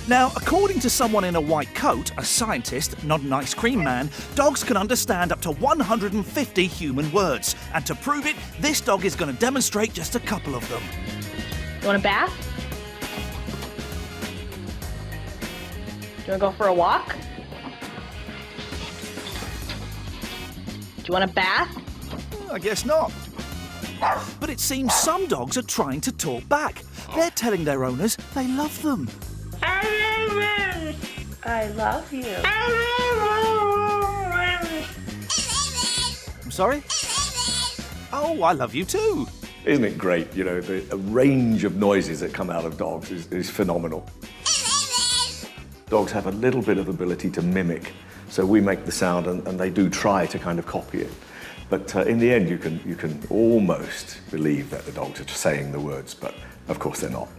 Now, according to someone in a white coat, a scientist, not an ice cream man, dogs can understand up to 150 human words. And to prove it, this dog is going to demonstrate just a couple of them. You want a bath? Do you want to go for a walk? Do you want a bath? I guess not. But it seems some dogs are trying to talk back. They're telling their owners they love them. I love you. I'm sorry? Oh, I love you too. Isn't it great? You know, the range of noises that come out of dogs is phenomenal. Dogs have a little bit of ability to mimic, so we make the sound and they do try to kind of copy it. But in the end, you can almost believe that the dogs are saying the words, but of course they're not.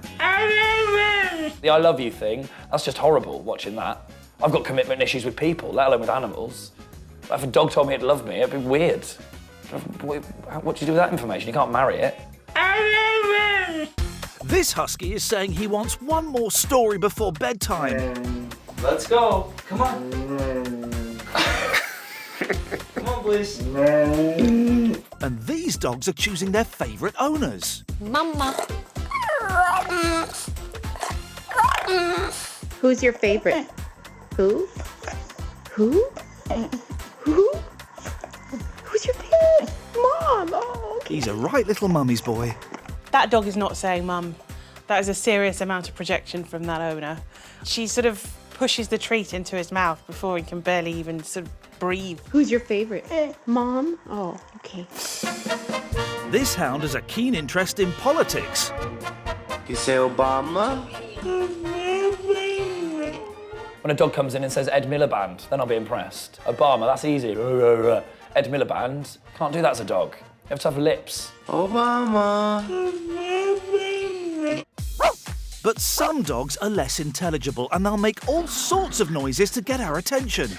The I love you thing, that's just horrible, watching that. I've got commitment issues with people, let alone with animals. If a dog told me it loved me, it'd be weird. What do you do with that information? You can't marry it. This husky is saying he wants one more story before bedtime. Let's go. Come on. Come on, please. And these dogs are choosing their favourite owners. Mama. Who's your favorite? Who? Who? Who? Who's your favorite? Mom. Oh, okay. He's a right little mummy's boy. That dog is not saying mum. That is a serious amount of projection from that owner. She sort of pushes the treat into his mouth before he can barely even sort of breathe. Who's your favorite? Mom. Oh, okay. This hound has a keen interest in politics. You say Obama? When a dog comes in and says Ed Miliband, then I'll be impressed. Obama, that's easy. Ed Miliband, can't do that as a dog. You have to have lips. Obama. But some dogs are less intelligible and they'll make all sorts of noises to get our attention.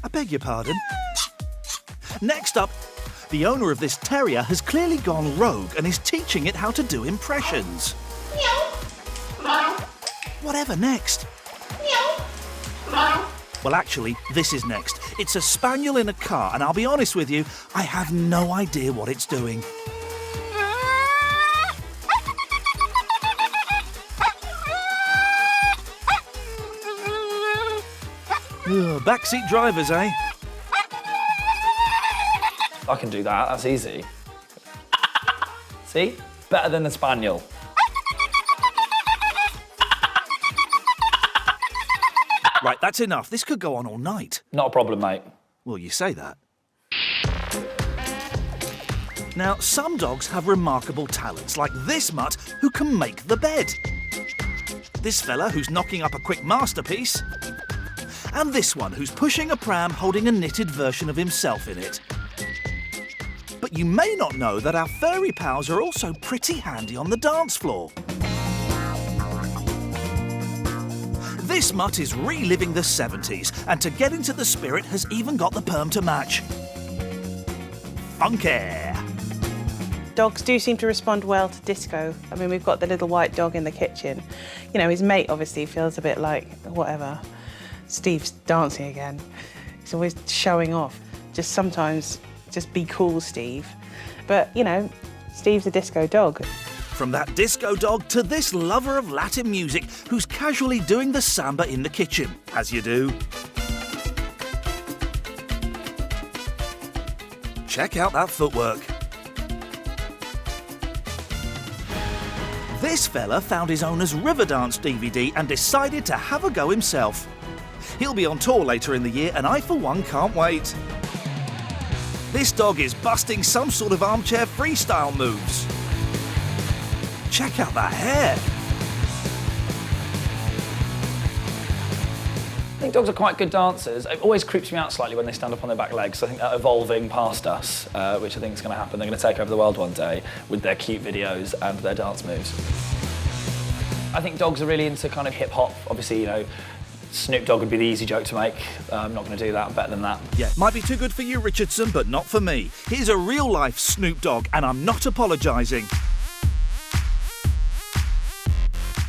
I beg your pardon. Next up, the owner of this terrier has clearly gone rogue and is teaching it how to do impressions. Whatever next? Well, actually, this is next. It's a spaniel in a car, and I'll be honest with you, I have no idea what it's doing. Ugh, backseat drivers, eh? I can do that, that's easy. See? Better than the spaniel. Right, that's enough. This could go on all night. Not a problem, mate. Well, you say that. Now, some dogs have remarkable talents, like this mutt who can make the bed. This fella who's knocking up a quick masterpiece. And this one who's pushing a pram holding a knitted version of himself in it. But you may not know that our furry pals are also pretty handy on the dance floor. This mutt is reliving the 70s, and to get into the spirit has even got the perm to match. Funky! Dogs do seem to respond well to disco. I mean, we've got the little white dog in the kitchen. You know, his mate obviously feels a bit like, whatever, Steve's dancing again. He's always showing off. Just sometimes, just be cool, Steve. But, you know, Steve's a disco dog. From that disco dog to this lover of Latin music who's casually doing the samba in the kitchen, as you do. Check out that footwork. This fella found his owner's Riverdance DVD and decided to have a go himself. He'll be on tour later in the year and I, for one, can't wait. This dog is busting some sort of armchair freestyle moves. Check out that hair. I think dogs are quite good dancers. It always creeps me out slightly when they stand up on their back legs. I think they're evolving past us, which I think is going to happen. They're going to take over the world one day with their cute videos and their dance moves. I think dogs are really into kind of hip-hop, obviously, you know, Snoop Dogg would be the easy joke to make. I'm not going to do that. I'm better than that. Yeah, might be too good for you, Richardson, but not for me. Here's a real-life Snoop Dogg, and I'm not apologising.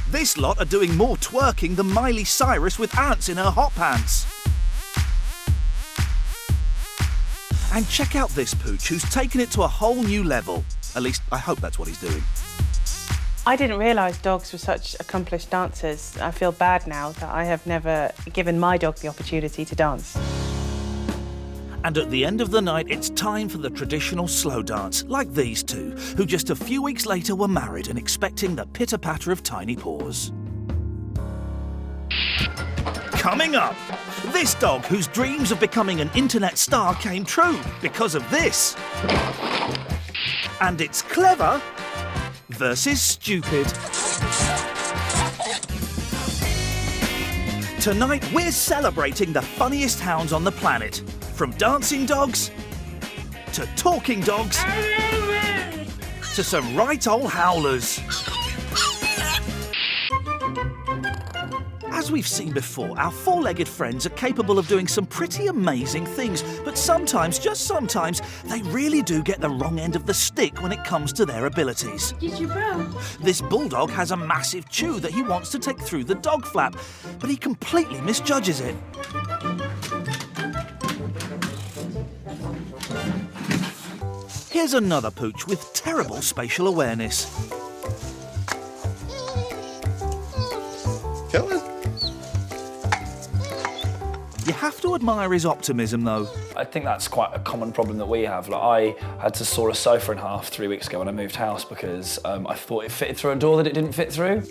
This lot are doing more twerking than Miley Cyrus with ants in her hot pants. And check out this pooch who's taken it to a whole new level. At least, I hope that's what he's doing. I didn't realise dogs were such accomplished dancers. I feel bad now that I have never given my dog the opportunity to dance. And at the end of the night, it's time for the traditional slow dance, like these two, who just a few weeks later were married and expecting the pitter-patter of tiny paws. Coming up, this dog whose dreams of becoming an internet star came true because of this. And it's clever versus stupid. Tonight, we're celebrating the funniest hounds on the planet. From dancing dogs, to talking dogs, to some right old howlers. As we've seen before, our four-legged friends are capable of doing some pretty amazing things, but sometimes, just sometimes, they really do get the wrong end of the stick when it comes to their abilities. This bulldog has a massive chew that he wants to take through the dog flap, but he completely misjudges it. Here's another pooch with terrible spatial awareness. You have to admire his optimism, though. I think that's quite a common problem that we have. Like, I had to saw a sofa in half 3 weeks ago when I moved house because I thought it fitted through a door that it didn't fit through.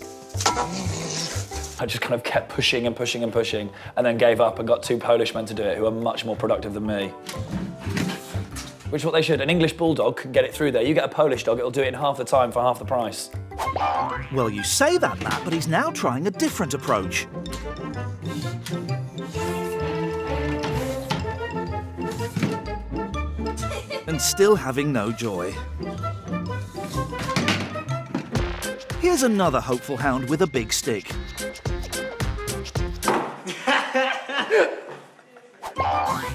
I just kind of kept pushing and pushing and pushing, and then gave up and got two Polish men to do it who are much more productive than me. Which is what they should. An English bulldog can get it through there. You get a Polish dog, it'll do it in half the time for half the price. Well, you say that, Matt, but he's now trying a different approach. And still having no joy. Here's another hopeful hound with a big stick.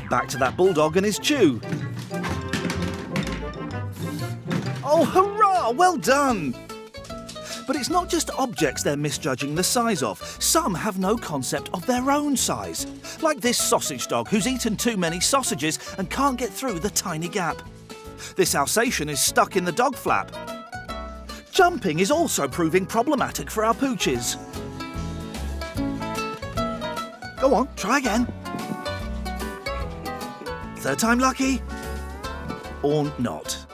Back to that bulldog and his chew. Oh, hurrah! Well done! But it's not just objects they're misjudging the size of. Some have no concept of their own size. Like this sausage dog who's eaten too many sausages and can't get through the tiny gap. This Alsatian is stuck in the dog flap. Jumping is also proving problematic for our pooches. Go on, try again. Third time lucky. Or not.